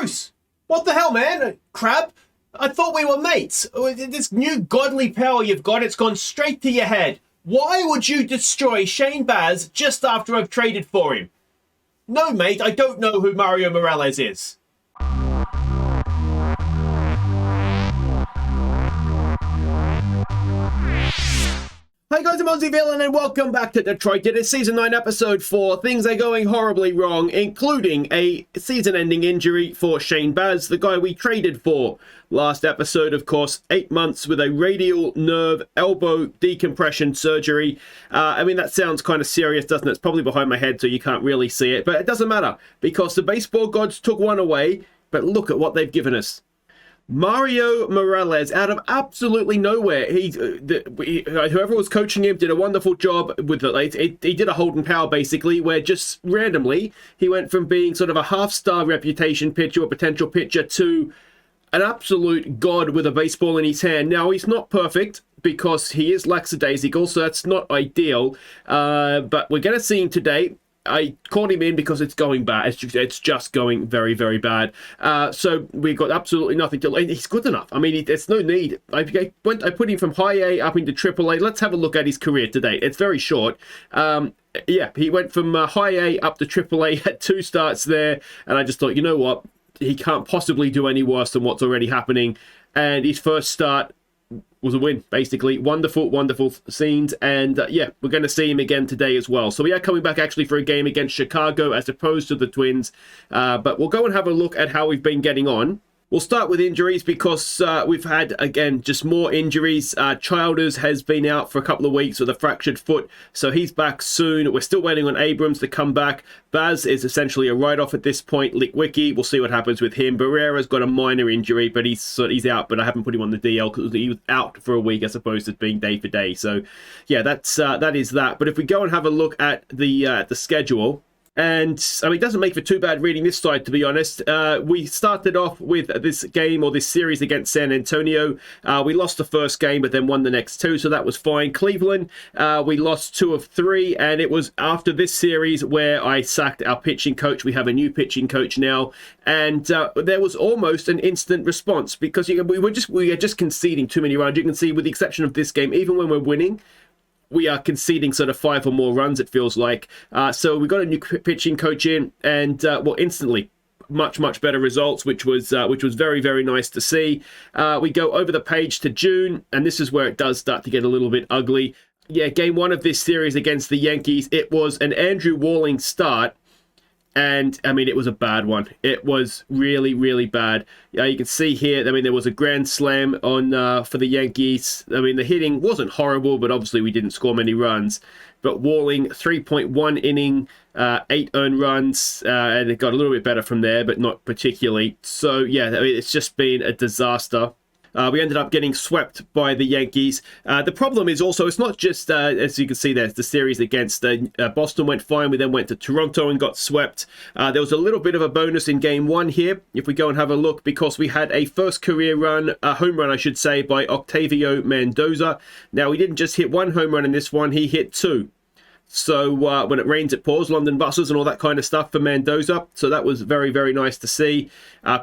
Bruce, what the hell, man? Crab? I thought we were mates. This new godly power you've got, it's gone straight to your head. Why would you destroy Shane Baz just after I've traded for him? No, mate, I don't know who Mario Morales is. Hey guys, I'm Aussie Villain and welcome back to Detroit. It is Season 9, Episode 4. Things are going horribly wrong, including a season-ending injury for Shane Baz, the guy we traded for. Last episode, of course, 8 months with a radial nerve elbow decompression surgery. I mean, that sounds kind of serious, doesn't it? It's probably behind my head, so you can't really see it. But it doesn't matter, because the baseball gods took one away, but look at what they've given us. Mario Morales, out of absolutely nowhere. Whoever was coaching him did a wonderful job with it. He did a Holden Power, basically, where just randomly he went from being sort of a half-star reputation pitcher or potential pitcher to an absolute god with a baseball in his hand. Now, he's not perfect because he is lackadaisical, so that's not ideal. But we're going to see him today. I called him in because it's going bad. It's just going very, very bad. So we've got absolutely nothing to... He's good enough. I mean, there's no need. I put him from high A up into triple A. Let's have a look at his career today. It's very short. Yeah, he went from high A up to triple A, had 2 starts there. And I just thought, you know what? He can't possibly do any worse than what's already happening. And his first start was a win, basically. Wonderful, wonderful scenes. And yeah, we're going to see him again today as well. So we are coming back actually for a game against Chicago as opposed to the Twins. But we'll go and have a look at how we've been getting on. We'll start with injuries because we've had, again, just more injuries. Childers has been out for a couple of weeks with a fractured foot, so he's back soon. We're still waiting on Abrams to come back. Baz is essentially a write-off at this point. Litwicky, we'll see what happens with him. Barrera's got a minor injury, but he's out, but I haven't put him on the DL because he was out for a week as opposed to being day for day. So, yeah, that is that. But if we go and have a look at the schedule... And, I mean, it doesn't make for too bad reading this side, to be honest. We started off with this game, or this series against San Antonio. We lost the first game, but then won the next 2, so that was fine. Cleveland, we lost 2 of 3, and it was after this series where I sacked our pitching coach. We have a new pitching coach now, and there was almost an instant response, because we are just conceding too many runs. You can see, with the exception of this game, even when we're winning, we are conceding sort of 5 or more runs, it feels like. So we got a new pitching coach in, and well, instantly much better results, which was very, very nice to see. We go over the page to June, and this is where it does start to get a little bit ugly. Yeah, game 1 of this series against the Yankees, it was an Andrew Walling start. And, I mean, it was a bad one. It was really, really bad. You can see here, I mean, there was a grand slam on for the Yankees. I mean, the hitting wasn't horrible, but obviously we didn't score many runs. But Walling, 3.1 inning, 8 earned runs, and it got a little bit better from there, but not particularly. So, yeah, I mean, it's just been a disaster. We ended up getting swept by the Yankees. The problem is also, it's not just, as you can see there, the series against Boston went fine. We then went to Toronto and got swept. There was a little bit of a bonus in game 1 here, if we go and have a look, because we had a first career run, a home run, I should say, by Octavio Mendoza. Now, he didn't just hit 1 home run in this one, he hit 2. So when it rains, it pours, London buses and all that kind of stuff for Mendoza. So that was very, very nice to see.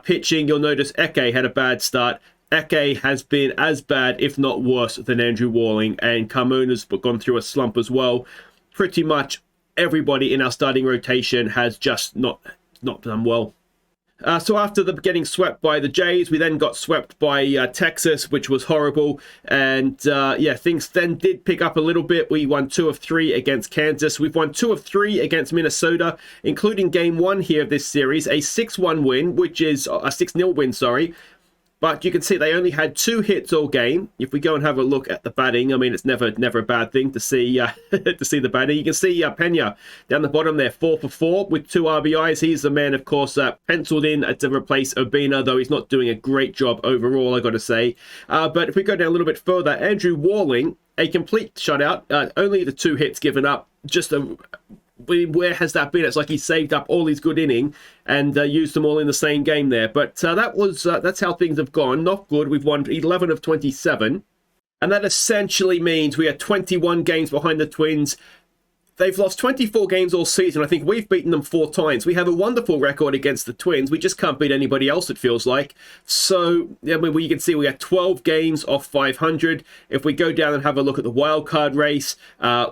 Pitching, you'll notice Eke had a bad start. Eke has been as bad, if not worse, than Andrew Walling, and Carmona's gone through a slump as well. Pretty much everybody in our starting rotation has just not done well. So after getting swept by the Jays, we then got swept by Texas, which was horrible. And yeah, things then did pick up a little bit. We won 2 of 3 against Kansas. We've won 2 of 3 against Minnesota, including game 1 here of this series, a 6-1 win, which is a 6-0 win, sorry. But you can see they only had 2 hits all game. If we go and have a look at the batting, I mean, it's never a bad thing to see to see the batting. You can see Pena down the bottom there, 4 for 4 with 2 RBIs. He's the man, of course, penciled in to replace Obina, though he's not doing a great job overall, I got to say. But if we go down a little bit further, Andrew Walling, a complete shutout. Only the 2 hits given up. Just a... Where has that been? It's like he saved up all his good inning and used them all in the same game there. But that's how things have gone. Not good. We've won 11 of 27. And that essentially means we are 21 games behind the Twins, They've lost 24 games all season. I think we've beaten them 4 times. We have a wonderful record against the Twins. We just can't beat anybody else, it feels like. So, I mean, you can see we got 12 games off 500. If we go down and have a look at the wild card race,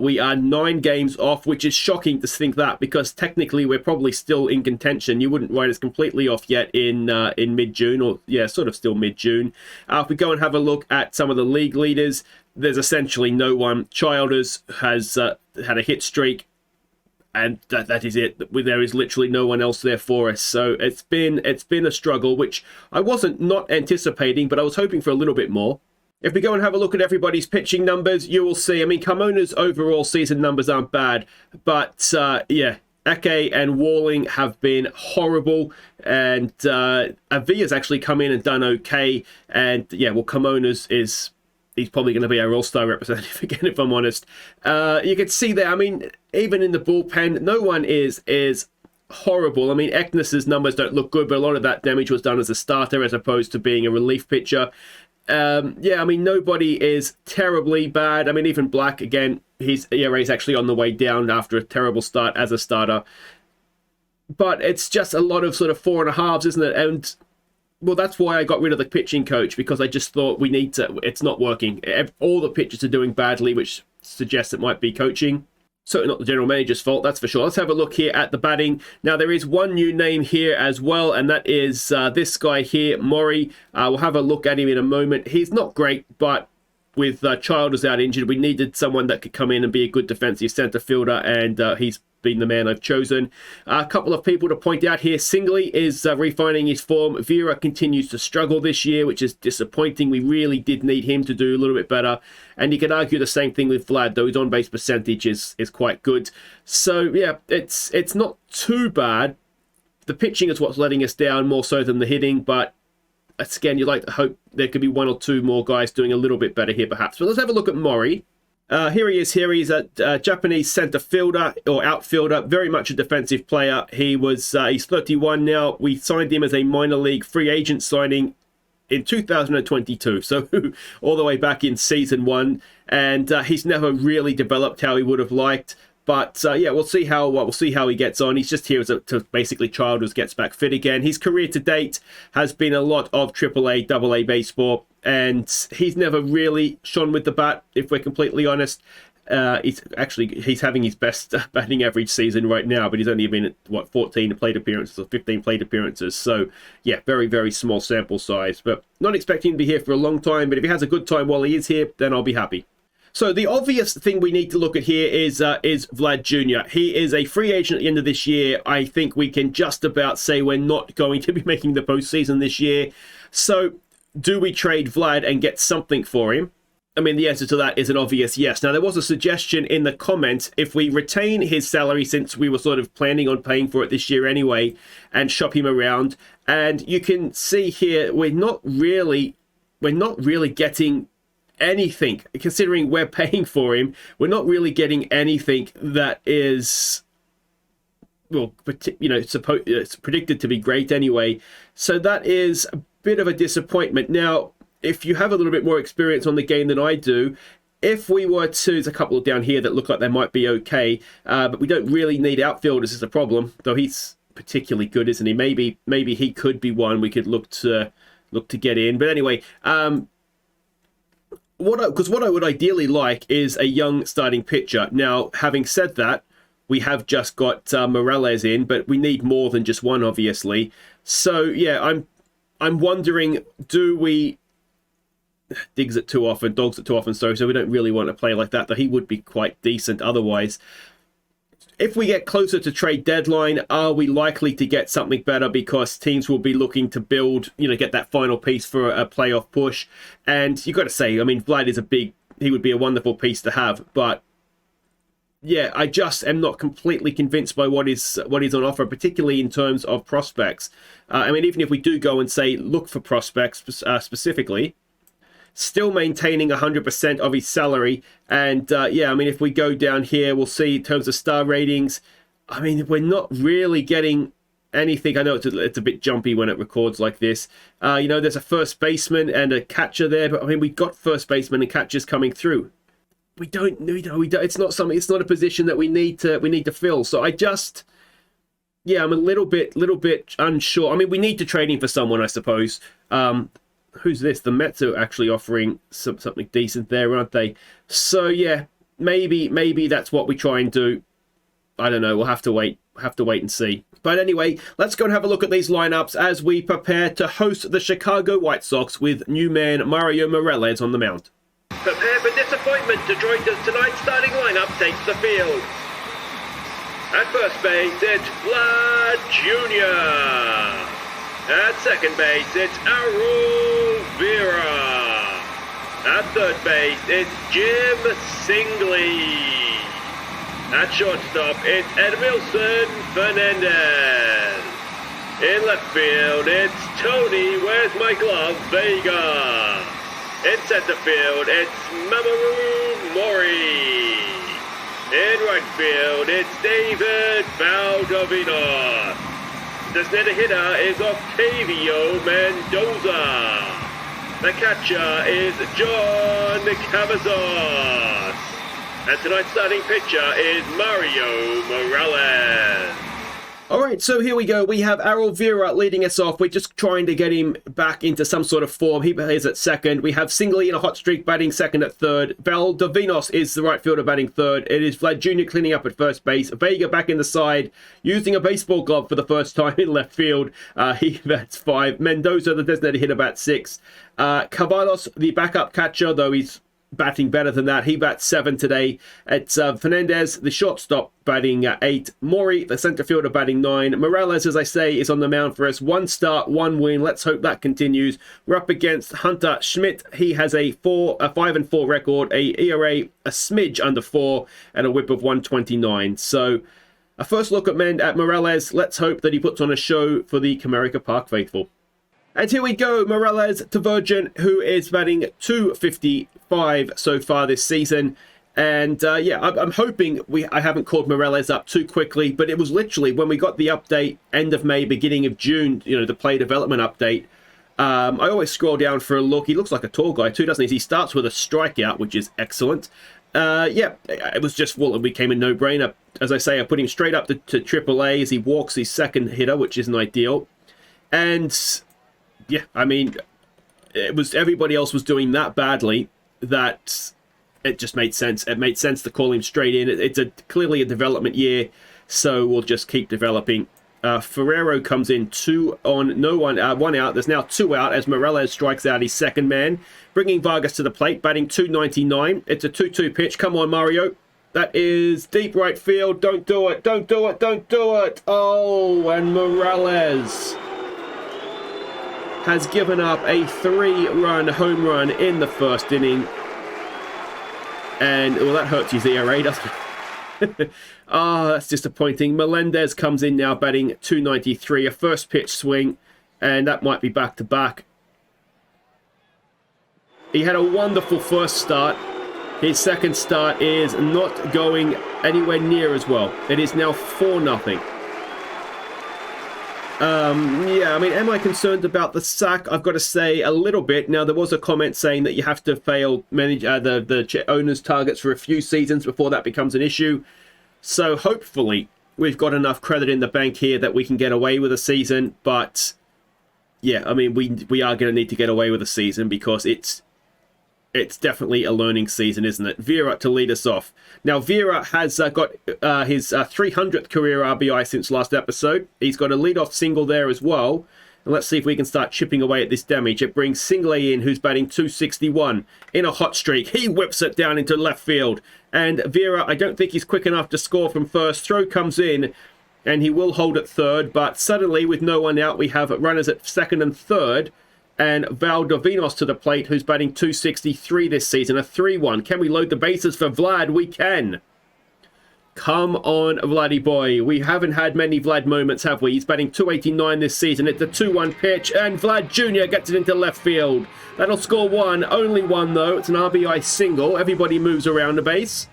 we are 9 games off, which is shocking to think that, because technically we're probably still in contention. You wouldn't write us completely off yet in mid-June, or yeah, sort of still mid-June. If we go and have a look at some of the league leaders, there's essentially no one. Childers has had a hit streak, and that is it. There is literally no one else there for us. So it's been a struggle, which I wasn't not anticipating, but I was hoping for a little bit more. If we go and have a look at everybody's pitching numbers, you will see, I mean, Carmona's overall season numbers aren't bad, but yeah, Eke and Walling have been horrible, and Avia's actually come in and done okay, and yeah, well, Carmona's he's probably going to be our all-star representative again, if I'm honest. You can see there, I mean, even in the bullpen, no one is horrible. I mean, Eknes's numbers don't look good, but a lot of that damage was done as a starter as opposed to being a relief pitcher. Yeah, I mean, nobody is terribly bad. I mean, even Black, again, his ERA is actually on the way down after a terrible start as a starter. But it's just a lot of sort of 4.5s, isn't it? And well, that's why I got rid of the pitching coach, because I just thought we need to, it's not working. All the pitchers are doing badly, which suggests it might be coaching. Certainly not the general manager's fault, that's for sure. Let's have a look here at the batting. Now, there is one new name here as well, and that is this guy here, Maury. We'll have a look at him in a moment. He's not great, but with Childers out injured, we needed someone that could come in and be a good defensive center fielder, and he's been the man I've chosen. A couple of people to point out here. Singley is refining his form. Vera continues to struggle this year, which is disappointing. We really did need him to do a little bit better. And you could argue the same thing with Vlad, though his on-base percentage is quite good. So, yeah, it's not too bad. The pitching is what's letting us down more so than the hitting, but again, you'd like to hope there could be 1 or 2 more guys doing a little bit better here, perhaps. But let's have a look at Maury. Here he is. He's a Japanese center fielder or outfielder, very much a defensive player. He's 31 now. We signed him as a minor league free agent signing in 2022, so all the way back in season 1, and he's never really developed how he would have liked. But yeah, we'll see how he gets on. He's just here to basically Childers gets back fit again. His career to date has been a lot of AAA, AA baseball, and he's never really shone with the bat, if we're completely honest. He's having his best batting average season right now, but he's only been at 14 plate appearances or 15 plate appearances. So yeah, very, very small sample size. But not expecting him to be here for a long time. But if he has a good time while he is here, then I'll be happy. So the obvious thing we need to look at here is Vlad Jr. He is a free agent at the end of this year. I think we can just about say we're not going to be making the postseason this year. So do we trade Vlad and get something for him? I mean, the answer to that is an obvious yes. Now, there was a suggestion in the comments, if we retain his salary, since we were sort of planning on paying for it this year anyway, and shop him around. And you can see here, we're not really getting anything, considering we're paying for him. We're not really getting anything that is, well, you know, it's predicted to be great anyway. So that is a bit of a disappointment. Now, if you have a little bit more experience on the game than I do, if we were to, there's a couple down here that look like they might be okay, but we don't really need outfielders is a problem, though he's particularly good, isn't he? Maybe he could be one we could look to get in. But anyway, what I would ideally like is a young starting pitcher. Now, having said that, we have just got Morales in, but we need more than just one, obviously. So yeah, I'm wondering, do we dogs it too often, sorry, so we don't really want to play like that, though he would be quite decent otherwise. If we get closer to trade deadline, are we likely to get something better, because teams will be looking to build, you know, get that final piece for a playoff push? And you've got to say, I mean, Vlad is he would be a wonderful piece to have, but yeah, I just am not completely convinced by what is on offer, particularly in terms of prospects. I mean, even if we do go and say, look for prospects specifically, still maintaining 100% of his salary. And yeah, I mean, if we go down here, we'll see in terms of star ratings, I mean, we're not really getting anything. I know it's a bit jumpy when it records like this. You know, there's a first baseman and a catcher there, but I mean, we got first baseman and catchers coming through. we don't. It's not something. It's not a position that we need to fill. So yeah, I'm a little bit unsure. I mean, we need to trade him for someone, I suppose. Who's this? The Mets are actually offering something decent there, aren't they? So yeah, maybe that's what we try and do. I don't know. We'll have to wait and see. But anyway, let's go and have a look at these lineups as we prepare to host the Chicago White Sox with new man Mario Morales on the mound. Prepare for disappointment. Detroit's tonight's starting lineup takes the field. At first base, it's Vlad Jr. At second base, it's Errol Vera. At third base, it's Jim Singley. At shortstop, it's Edmilson Fernandez. In left field, it's Tony, where's my glove, Vega. In center field, it's Mamoru Mori. In right field, it's David Valdovinos. The center hitter is Octavio Mendoza. The catcher is John Cavazos. And tonight's starting pitcher is Mario Morales. All right, so here we go. We have Errol Vera leading us off. We're just trying to get him back into some sort of form. He is at second. We have Singley in a hot streak batting second at third. Valdovinos is the right fielder batting third. It is Vlad Jr. cleaning up at first base. Vega back in the side, using a baseball glove for the first time in left field. He bats 5. Mendoza, the designated hitter, bats 6. Cavalos, the backup catcher, though he's batting better than that. He bats 7 today. It's Fernandez, the shortstop, batting 8. Mori, the center fielder, batting 9. Morales, as I say, is on the mound for us. 1 start, 1 win. Let's hope that continues. We're up against Hunter Schmidt. He has a 5-4 record, a ERA a smidge under 4, and a whip of 129. So a first look at Morales. Let's hope that he puts on a show for the Comerica Park faithful. And here we go, Morales to Virgin, who is batting 255 so far this season. And yeah, I'm hoping I haven't called Morales up too quickly, but it was literally when we got the update, end of May, beginning of June, the player development update. I always scroll down for a look. He looks like a tall guy too, doesn't he? He starts with a strikeout, which is excellent. Yeah, it was just, well, it became a no-brainer. As I say, I put him straight up to AAA as he walks his second hitter, which isn't ideal. And yeah, I mean, it was everybody else was doing that badly that it just made sense. It made sense to call him straight in. It's clearly a development year, so we'll just keep developing. Ferrero comes in 2 on, no one, 1 out. There's now 2 out as Morales strikes out his second man, bringing Vargas to the plate, batting 299. It's a 2-2 pitch. Come on, Mario. That is deep right field. Don't do it. Don't do it. Don't do it. Oh, and Morales has given up a 3-run home run in the first inning. And, well, that hurts his ERA, doesn't it? That's disappointing. Melendez comes in now batting 293, a first pitch swing, and that might be back-to-back. He had a wonderful first start. His second start is not going anywhere near as well. It is now 4-0. Yeah, I mean, am I concerned about the sack? I've got to say a little bit. Now, there was a comment saying that you have to fail the owner's targets for a few seasons before that becomes an issue. So hopefully we've got enough credit in the bank here that we can get away with a season. But yeah, I mean, we are going to need to get away with a season because it's definitely a learning season, isn't it? Vera to lead us off. Now, Vera has got his 300th career RBI since last episode. He's got a leadoff single there as well. And let's see if we can start chipping away at this damage. It brings Singley in, who's batting 261 in a hot streak. He whips it down into left field. And Vera, I don't think he's quick enough to score from first. Throw comes in, and he will hold at third. But suddenly, with no one out, we have runners at second and third. And Valdovinos to the plate, who's batting 263 this season, a 3-1. Can we load the bases for Vlad? We can. Come on, Vladdy boy. We haven't had many Vlad moments, have we? He's batting 289 this season. It's a 2-1 pitch, and Vlad Jr. gets it into left field. That'll score 1. Only 1, though. It's an RBI single. Everybody moves around the base.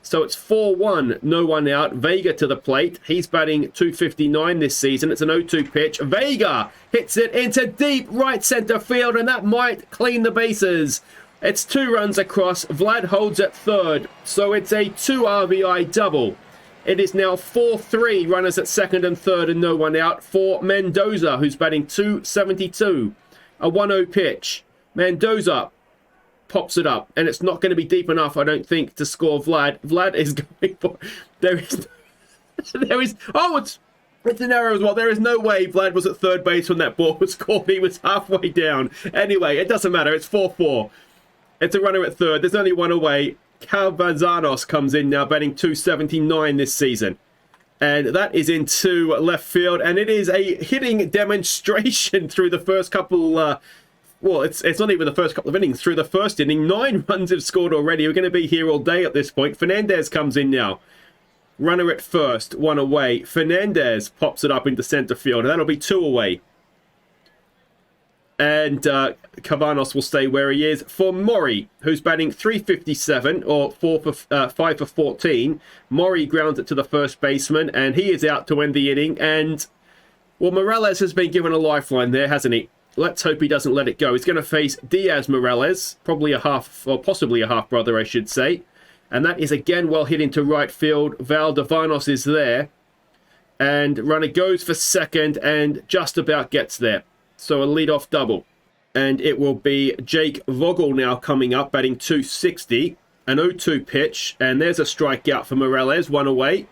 So it's 4-1, no one out. Vega to the plate. He's batting 259 this season. It's an 0-2 pitch. Vega hits it into deep right center field, and that might clean the bases. It's 2 runs across. Vlad holds at third, so it's a 2 RBI double. It is now 4-3, runners at second and third and no one out for Mendoza, who's batting 272. A 1-0 pitch. Mendoza pops it up, and it's not going to be deep enough, I don't think, to score Vlad. Vlad is going for... Oh, it's an error as well. There is no way Vlad was at third base when that ball was caught. He was halfway down. Anyway, it doesn't matter. It's 4-4. It's a runner at third. There's only one away. Cavazanos comes in now, batting 279 this season. And that is into left field. And it is a hitting demonstration through the first couple... well, it's not even the first couple of innings. Through the first inning, 9 runs have scored already. We're going to be here all day at this point. Fernandez comes in now. Runner at first, 1 away. Fernandez pops it up into center field. And that'll be 2 away. And Cavanos will stay where he is. For Mori, who's batting 357 or 5 for 14, Mori grounds it to the first baseman, and he is out to end the inning. And, well, Morales has been given a lifeline there, hasn't he? Let's hope he doesn't let it go. He's going to face Diaz Morales, probably a half, or possibly a half brother, I should say. And that is again well hit into right field. Valdivanos is there. And runner goes for second and just about gets there. So a leadoff double. And it will be Jake Vogel now coming up, batting 260. An 0-2 pitch. And there's a strikeout for Morales, 1 away.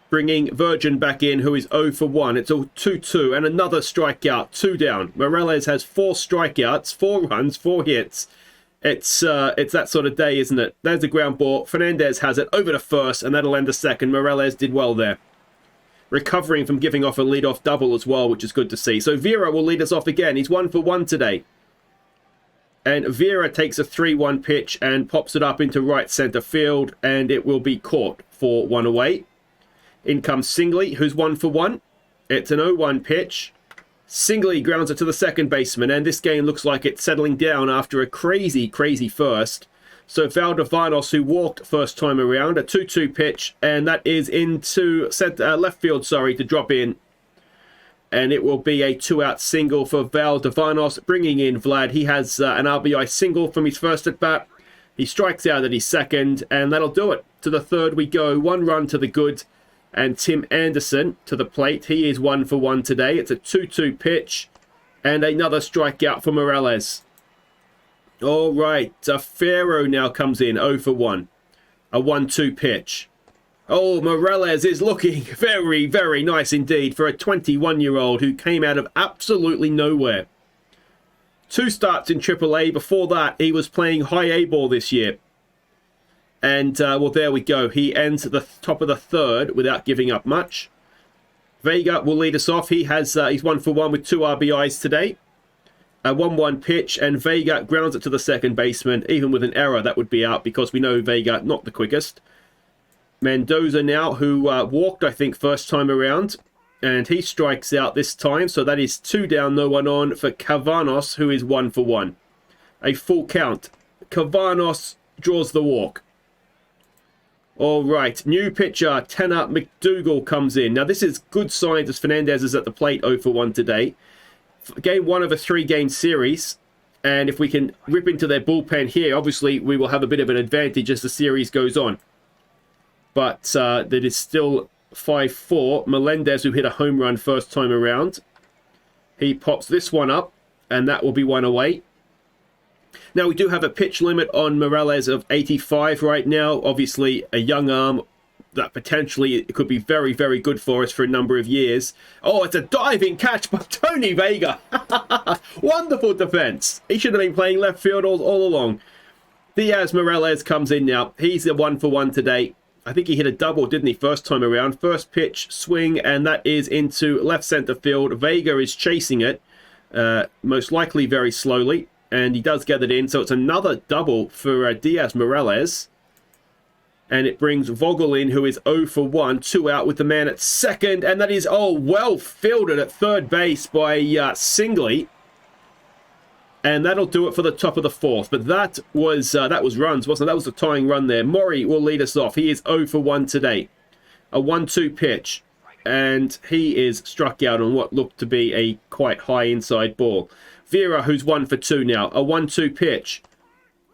Bringing Virgin back in, who is 0 for 1. It's a 2-2 and another strikeout, 2 down. Morales has 4 strikeouts, 4 runs, 4 hits. It's that sort of day, isn't it? There's a ground ball. Fernandez has it over to first, and that'll end the second. Morales did well there. Recovering from giving off a leadoff double as well, which is good to see. So Vera will lead us off again. He's 1 for 1 today. And Vera takes a 3-1 pitch and pops it up into right center field, and it will be caught for 1 away. In comes Singley, who's 1 for 1. It's an 0-1 pitch. Singley grounds it to the second baseman, and this game looks like it's settling down after a crazy, crazy first. So Valdivanos, who walked first time around, a 2-2 pitch, and that is into left field, to drop in. And it will be a 2-out single for Valdivanos, bringing in Vlad. He has an RBI single from his first at bat. He strikes out at his second, and that'll do it. To the third we go, 1 run to the good. And Tim Anderson to the plate. He is 1 for 1 today. It's a 2-2 pitch. And another strikeout for Morales. All right. Faro now comes in. 0 for 1. A 1-2 pitch. Oh, Morales is looking very, very nice indeed for a 21-year-old who came out of absolutely nowhere. 2 starts in AAA. Before that, he was playing high A ball this year. And, well, there we go. He ends at the top of the third without giving up much. Vega will lead us off. He's 1 for 1 with 2 RBIs today. A 1-1 pitch, and Vega grounds it to the second baseman. Even with an error, that would be out because we know Vega not the quickest. Mendoza now, who walked, I think, first time around. And he strikes out this time. So that is 2 down, no one on for Cavanos, who is 1 for 1. A full count. Cavanos draws the walk. All right, new pitcher, Tanner McDougall comes in. Now, this is good signs as Fernandez is at the plate 0 for 1 today. Game 1 of a 3-game series. And if we can rip into their bullpen here, obviously we will have a bit of an advantage as the series goes on. But that is still 5-4. Melendez, who hit a home run first time around. He pops this one up, and that will be 1 away. Now, we do have a pitch limit on Morales of 85 right now. Obviously, a young arm that potentially could be very, very good for us for a number of years. Oh, it's a diving catch by Tony Vega. Wonderful defense. He should have been playing left field all along. Diaz Morales comes in now. He's a 1 for 1 today. I think he hit a double, didn't he, first time around. First pitch, swing, and that is into left center field. Vega is chasing it, most likely very slowly. And he does get it in, so it's another double for Diaz Morales. And it brings Vogel in, who is 0 for 1, 2 out with the man at second. And that is, well fielded at third base by Singley. And that'll do it for the top of the 4th. But that was runs, wasn't it? That was the tying run there. Mori will lead us off. He is 0 for 1 today. A 1-2 pitch. and he is struck out on what looked to be a quite high inside ball. Vera, who's 1 for 2 now, a 1-2 pitch.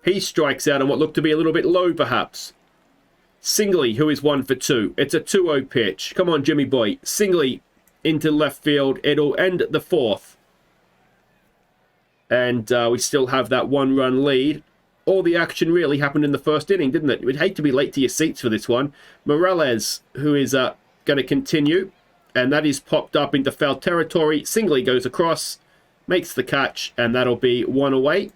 He strikes out on what looked to be a little bit low, perhaps. Singley, who is 1 for 2. It's a 2-0 pitch. Come on, Jimmy boy. Singley into left field. It'll end the 4th. And we still have that 1-run lead. All the action really happened in the first inning, didn't it? We'd hate to be late to your seats for this one. Morales, who is going to continue. And that is popped up into foul territory. Singley goes across, makes the catch, and that'll be 1 away.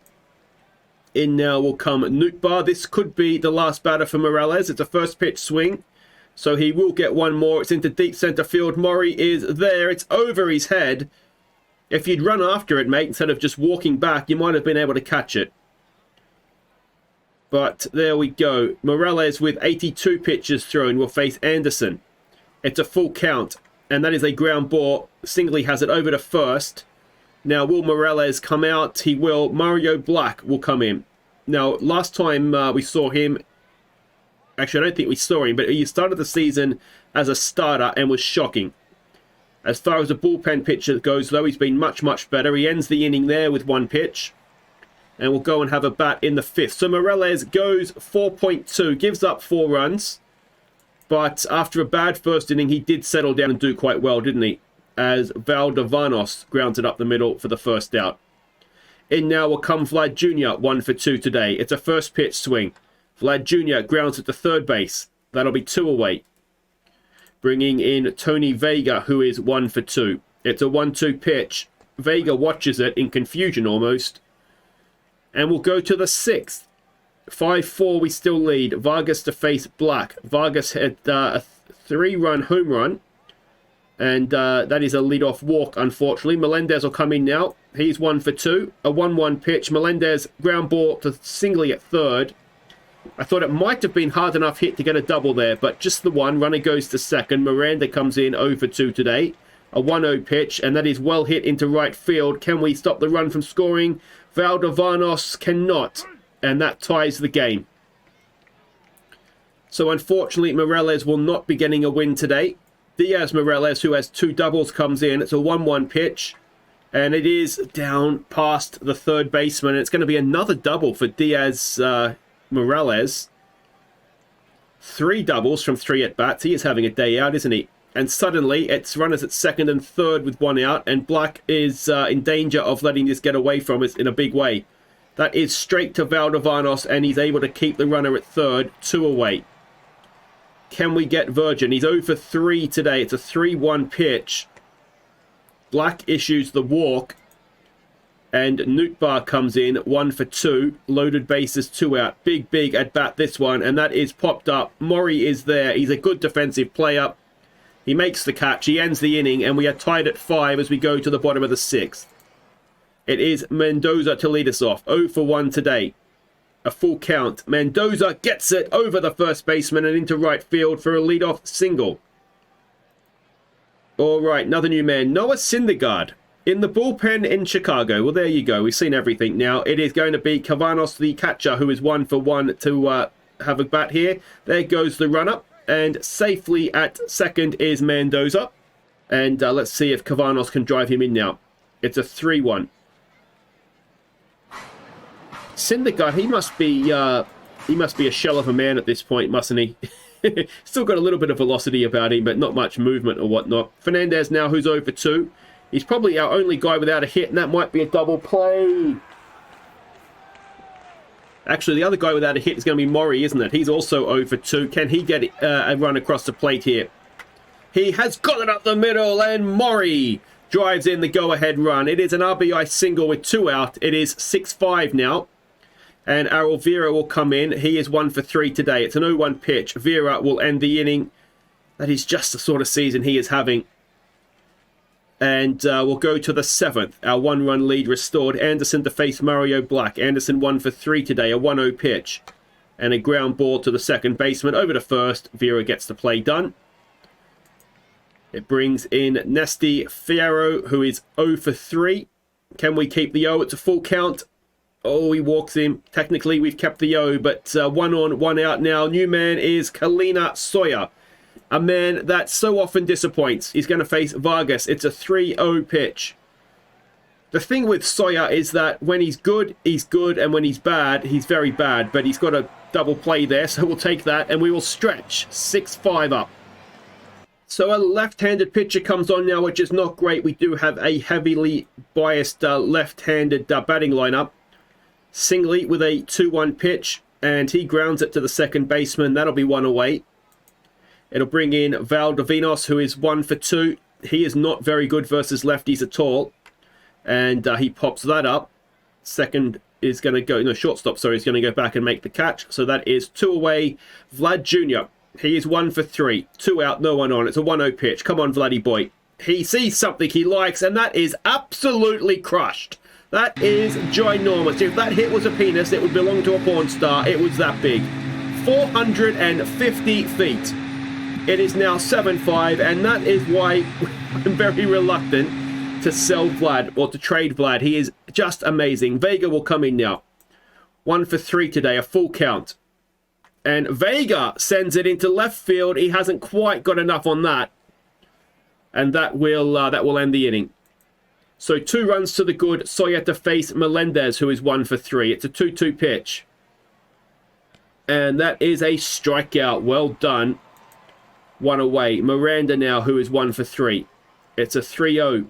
In now will come Nootbaar. This could be the last batter for Morales. It's a first pitch swing, so he will get one more. It's into deep center field. Murray is there. It's over his head. If you'd run after it, mate, instead of just walking back, you might have been able to catch it. But there we go. Morales with 82 pitches thrown will face Anderson. It's a full count, and that is a ground ball. Singley has it over to first. Now, will Morales come out? He will. Mario Black will come in. Now, last time we saw him... Actually, I don't think we saw him, but he started the season as a starter and was shocking. As far as a bullpen pitcher goes, though, he's been much, much better. He ends the inning there with 1 pitch. And we'll go and have a bat in the 5th. So Morales goes 4.2, gives up 4 runs. But after a bad first inning, he did settle down and do quite well, didn't he? As Valdovanos grounded up the middle for the first out. In now will come Vlad Jr., 1 for 2 today. It's a first pitch swing. Vlad Jr. grounds at the third base. That'll be 2 away. Bringing in Tony Vega, who is 1 for 2. It's a 1-2 pitch. Vega watches it in confusion almost. And we'll go to the 6th. 5-4 we still lead. Vargas to face Black. Vargas had a 3-run home run. And that is a leadoff walk, unfortunately. Melendez will come in now. He's 1 for 2. A 1-1 pitch. Melendez ground ball to Singley at third. I thought it might have been hard enough hit to get a double there, but just the one. Runner goes to second. Miranda comes in 0 for 2 today. A 1-0 pitch, and that is well hit into right field. Can we stop the run from scoring? Valdovanos cannot, and that ties the game. So unfortunately, Morales will not be getting a win today. Diaz Morales, who has 2 doubles, comes in. It's a 1-1 pitch. And it is down past the third baseman. It's going to be another double for Diaz Morales. 3 doubles from 3 at-bats. He is having a day out, isn't he? And suddenly, it's runners at second and third with 1 out. And Black is in danger of letting this get away from us in a big way. That is straight to Valdovanos, and he's able to keep the runner at third. 2 away. Can we get Virgin? He's 0 for 3 today. It's a 3-1 pitch. Black issues the walk. And Nootbaar comes in 1 for 2. Loaded bases, 2 out. Big at bat this one. And that is popped up. Murray is there. He's a good defensive player. He makes the catch. He ends the inning. And we are tied at 5 as we go to the bottom of the 6th. It is Mendoza to lead us off. 0 for 1 today. A full count. Mendoza gets it over the first baseman and into right field for a leadoff single. All right, another new man. Noah Syndergaard in the bullpen in Chicago. Well, there you go. We've seen everything now. It is going to be Cavanos, the catcher, who is 1 for 1 to have a bat here. There goes the runner. And safely at second is Mendoza. And let's see if Cavanos can drive him in now. It's a 3-1. Syndergaard, he must be a shell of a man at this point, mustn't he? Still got a little bit of velocity about him, but not much movement or whatnot. Fernandez now, who's 0 for 2. He's probably our only guy without a hit, and that might be a double play. Actually, the other guy without a hit is going to be Murray, isn't it? He's also 0 for 2. Can he get a run across the plate here? He has got it up the middle, and Murray drives in the go-ahead run. It is an RBI single with 2 out. It is 6-5 now. And Errol Vera will come in. He is 1 for 3 today. It's an 0-1 pitch. Vera will end the inning. That is just the sort of season he is having. And we'll go to the 7th. Our 1-run lead restored. Anderson to face Mario Black. Anderson 1 for 3 today. A 1-0 pitch. And a ground ball to the second baseman. Over to first. Vera gets the play done. It brings in Nesty Fierro, who is 0 for 3. Can we keep the O? It's a full count. Oh, he walks in. Technically, we've kept the O, but 1 on, 1 out now. New man is Kalina Sawyer. A man that so often disappoints. He's going to face Vargas. It's a 3-0 pitch. The thing with Sawyer is that when he's good, and when he's bad, he's very bad. But he's got a double play there, so we'll take that, and we will stretch 6-5 up. So a left-handed pitcher comes on now, which is not great. We do have a heavily biased left-handed batting lineup. Singley with a 2-1 pitch, and he grounds it to the second baseman. That'll be one away. It'll bring in Valdivinos, who is 1 for 2. He is not very good versus lefties at all. And he pops that up. Second is going to go, no, shortstop, sorry, is going to go back and make the catch. So that is 2 away. Vlad Jr., he is 1 for 3. 2 out, no one on. It's a 1-0 pitch. Come on, Vladdy boy. He sees something he likes, and that is absolutely crushed. That is ginormous. If that hit was a penis, it would belong to a porn star. It was that big. 450 feet. It is now 7-5, and that is why I'm very reluctant to sell Vlad, or to trade Vlad. He is just amazing. Vega will come in now. 1 for 3 today, a full count. And Vega sends it into left field. He hasn't quite got enough on that. And that will end the inning. So 2 runs to the good. Sawyer to face Melendez, who is 1 for 3. It's a 2-2 pitch. And that is a strikeout. Well done. 1 away. Miranda now, who is 1 for 3. It's a 3-0.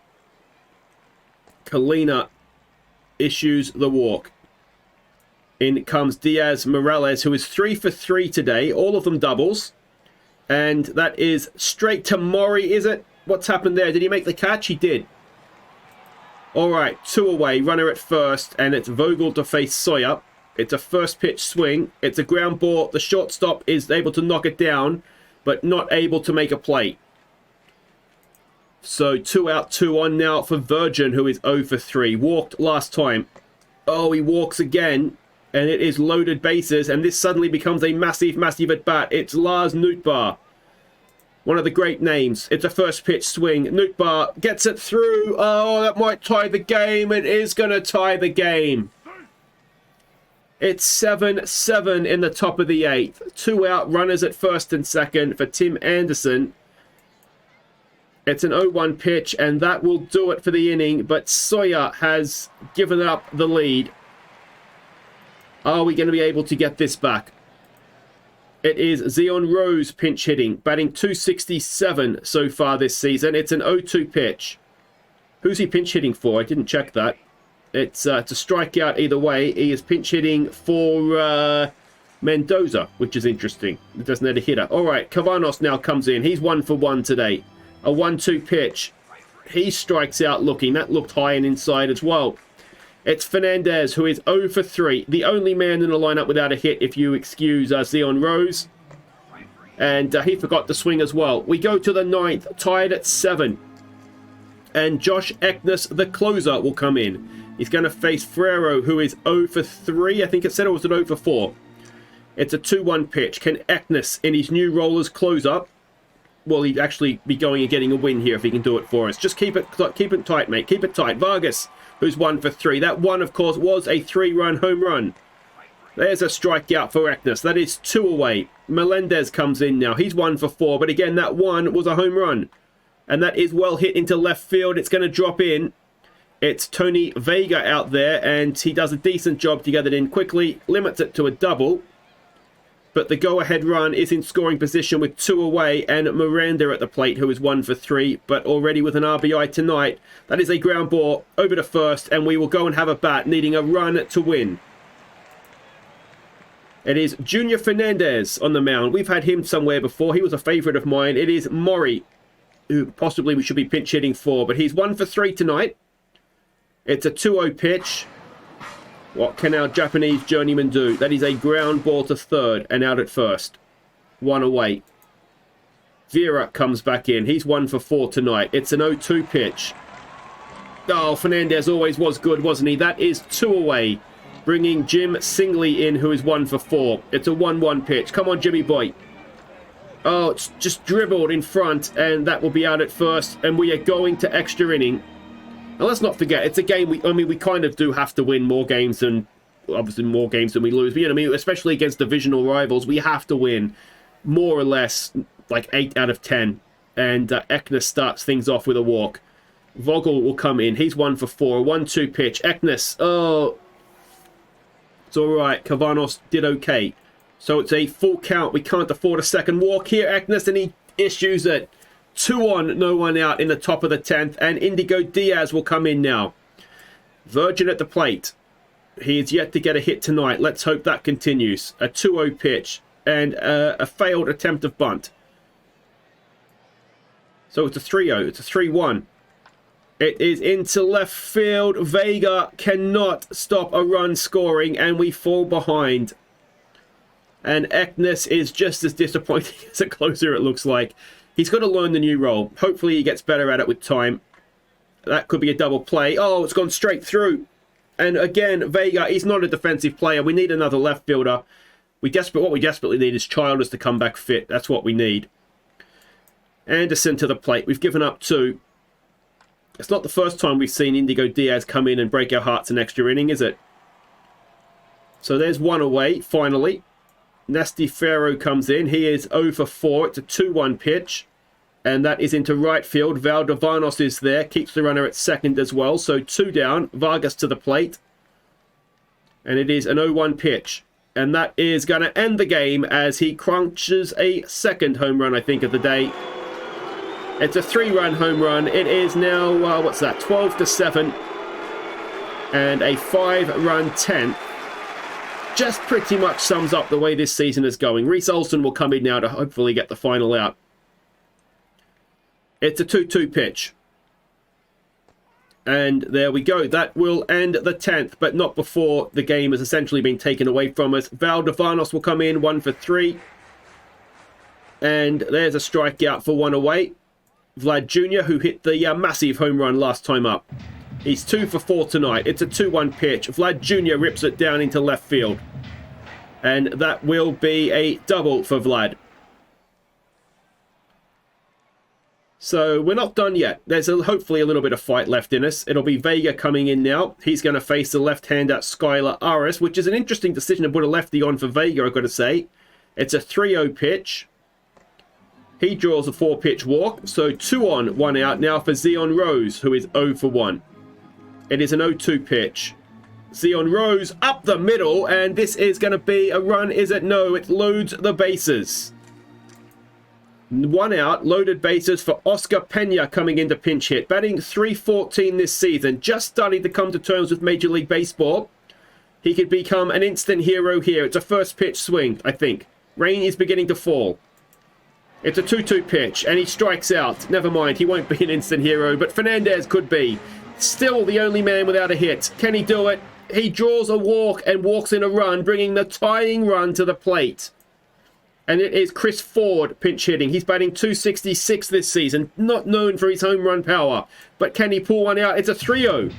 Kalina issues the walk. In comes Diaz Morales, who is 3 for 3 today. All of them doubles. And that is straight to Maury, is it? What's happened there? Did he make the catch? He did. All right, 2 away. Runner at first. And it's Vogel to face Sawyer. It's a first pitch swing. It's a ground ball. The shortstop is able to knock it down, but not able to make a play. So 2 out, 2 on now for Virgin, who is 0 for 3. Walked last time. Oh, he walks again. And it is loaded bases. And this suddenly becomes a massive, massive at-bat. It's Lars Nootbaar. One of the great names. It's a first pitch swing. Nootbaar gets it through. Oh, that might tie the game. It is going to tie the game. It's 7-7 in the top of the 8th. 2 out, runners at first and second for Tim Anderson. It's an 0-1 pitch, and that will do it for the inning. But Sawyer has given up the lead. Are we going to be able to get this back? It is Zion Rose pinch hitting, batting .267 so far this season. It's an 0-2 pitch. Who's he pinch hitting for? I didn't check that. It's a strikeout either way. He is pinch hitting for Mendoza, which is interesting. It doesn't have a hitter. All right, Cavanos now comes in. He's 1 for 1 today. A 1-2 pitch. He strikes out looking. That looked high and inside as well. It's Fernandez, who is 0 for 3. The only man in the lineup without a hit, if you excuse Zion Rose. And he forgot to swing as well. We go to the 9th, tied at 7. And Josh Eknes, the closer, will come in. He's going to face Ferrero, who is 0 for 3. I think it said it was an 0 for 4. It's a 2-1 pitch. Can Eknes, in his new role as closer, will he actually be going and getting a win here if he can do it for us? Just keep it tight, mate. Keep it tight. Vargas, who's 1 for 3. That one, of course, was a 3-run home run. There's a strikeout for Eknes. That is 2 away. Melendez comes in now. He's 1 for 4. But again, that one was a home run. And that is well hit into left field. It's going to drop in. It's Tony Vega out there. And he does a decent job to get it in quickly. Limits it to a double. But the go-ahead run is in scoring position with 2 away. And Miranda at the plate, who is 1 for 3. But already with an RBI tonight. That is a ground ball over to first. And we will go and have a bat, needing a run to win. It is Junior Fernandez on the mound. We've had him somewhere before. He was a favorite of mine. It is Maury, who possibly we should be pinch hitting for. But he's 1 for 3 tonight. It's a 2-0 pitch. What can our Japanese journeyman do? That is a ground ball to third and out at first. 1 away. Vera comes back in. He's 1 for 4 tonight. It's an 0-2 pitch. Oh, Fernandez always was good, wasn't he? That is 2 away. Bringing Jim Singley in, who is 1 for 4. It's a 1-1 pitch. Come on, Jimmy boy. Oh, it's just dribbled in front, and that will be out at first. And we are going to extra inning. And let's not forget, it's a game we kind of do have to win more games than, obviously more games than we lose. But, you know, especially against divisional rivals, we have to win more or less. like 8 out of 10. And Eknes starts things off with a walk. Vogel will come in. He's 1 for 4. 1-2 pitch. Eknes. Oh, it's all right. Kavanos did okay. So it's a full count. We can't afford a second walk here, Eknes, and he issues it. 2 on, no one out in the top of the 10th. And Indigo Diaz will come in now. Virgin at the plate. He is yet to get a hit tonight. Let's hope that continues. A 2-0 pitch and a failed attempt of bunt. So it's a 3-0. It's a 3-1. It is into left field. Vega cannot stop a run scoring, and we fall behind. And Eknes is just as disappointing as a closer, it looks like. He's got to learn the new role. Hopefully he gets better at it with time. That could be a double play. Oh, it's gone straight through. And again, Vega, he's not a defensive player. We need another left fielder. What we desperately need is Childers to come back fit. That's what we need. Anderson to the plate. We've given up 2. It's not the first time we've seen Indigo Diaz come in and break our hearts an extra inning, is it? So there's 1 away, finally. Nasty Pharaoh comes in. He is 0 for 4. It's a 2-1 pitch. And that is into right field. Valdovanos is there. Keeps the runner at second as well. So 2 down. Vargas to the plate. And it is an 0-1 pitch. And that is going to end the game as he crunches a second home run, I think, of the day. It's a 3-run home run. It is now, what's that, 12-7. And a 5-run 10th. Just pretty much sums up the way this season is going. Reese Olson will come in now to hopefully get the final out. It's a 2-2 pitch. And there we go. That will end the 10th, but not before the game has essentially been taken away from us. Valdovanos will come in 1 for 3. And there's a strikeout for 1 away. Vlad Jr., who hit the massive home run last time up. He's 2 for 4 tonight. It's a 2-1 pitch. Vlad Jr. rips it down into left field. And that will be a double for Vlad. So we're not done yet. There's hopefully a little bit of fight left in us. It'll be Vega coming in now. He's going to face the left-hander Skylar Aris, which is an interesting decision to put a lefty on for Vega, I've got to say. It's a 3-0 pitch. He draws a 4-pitch walk. So 2 on, 1 out now for Zion Rose, who is 0 for 1. It is an 0-2 pitch. Zion Rose up the middle, and this is going to be a run, is it? No, it loads the bases. 1 out, loaded bases for Oscar Pena coming into pinch hit. Batting .314 this season, just starting to come to terms with Major League Baseball. He could become an instant hero here. It's a first pitch swing, I think. Rain is beginning to fall. It's a 2-2 pitch, and he strikes out. Never mind, he won't be an instant hero, but Fernandez could be. Still the only man without a hit. Can he do it? He draws a walk and walks in a run, bringing the tying run to the plate. And it is Chris Ford pinch hitting. He's batting .266 this season, not known for his home run power. But can he pull one out? It's a 3-0.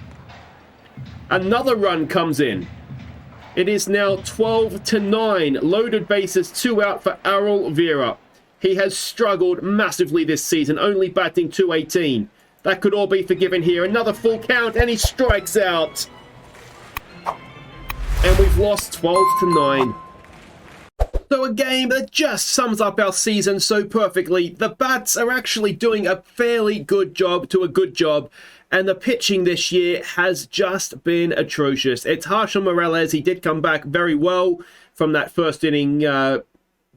Another run comes in. It is now 12-9. Loaded bases, 2 out for Errol Vera. He has struggled massively this season, only batting .218. That could all be forgiven here. Another full count, and he strikes out. And we've lost 12-9. So a game that just sums up our season so perfectly. The bats are actually doing a fairly good job to a good job. And the pitching this year has just been atrocious. It's harsh on Morales. He did come back very well from that first inning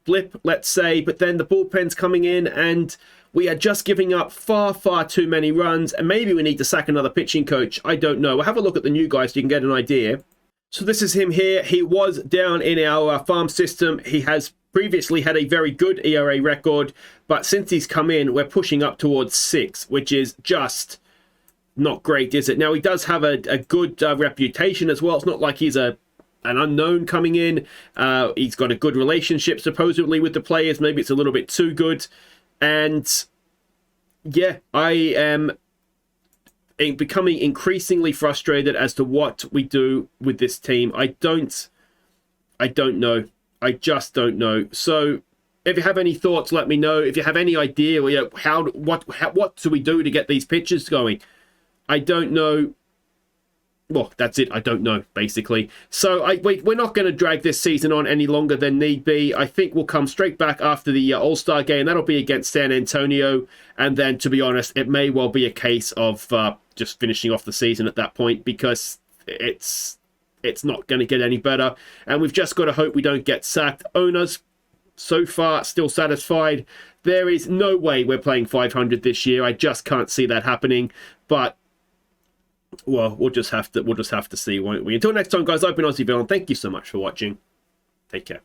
blip, let's say. But then the bullpen's coming in and we are just giving up far, far too many runs. And maybe we need to sack another pitching coach. I don't know. We'll have a look at the new guys so you can get an idea. So this is him here. He was down in our farm system. He has previously had a very good ERA record. But since he's come in, we're pushing up towards 6, which is just not great, is it? Now, he does have a good reputation as well. It's not like he's an unknown coming in. He's got a good relationship, supposedly, with the players. Maybe it's a little bit too good. And, yeah, I am becoming increasingly frustrated as to what we do with this team. I don't know. I just don't know. So if you have any thoughts, let me know. If you have any idea, what do we do to get these pitches going? I don't know well, that's it. I don't know, basically. So we're not going to drag this season on any longer than need be. I think we'll come straight back after the All-Star game. That'll be against San Antonio. And then, to be honest, it may well be a case of just finishing off the season at that point, because it's not going to get any better. And we've just got to hope we don't get sacked. Owners, so far, still satisfied. There is no way we're playing 500 this year. I just can't see that happening. But well, we'll just have to see, won't we? Until next time, guys, I've been Aussie Villain. Thank you so much for watching. Take care.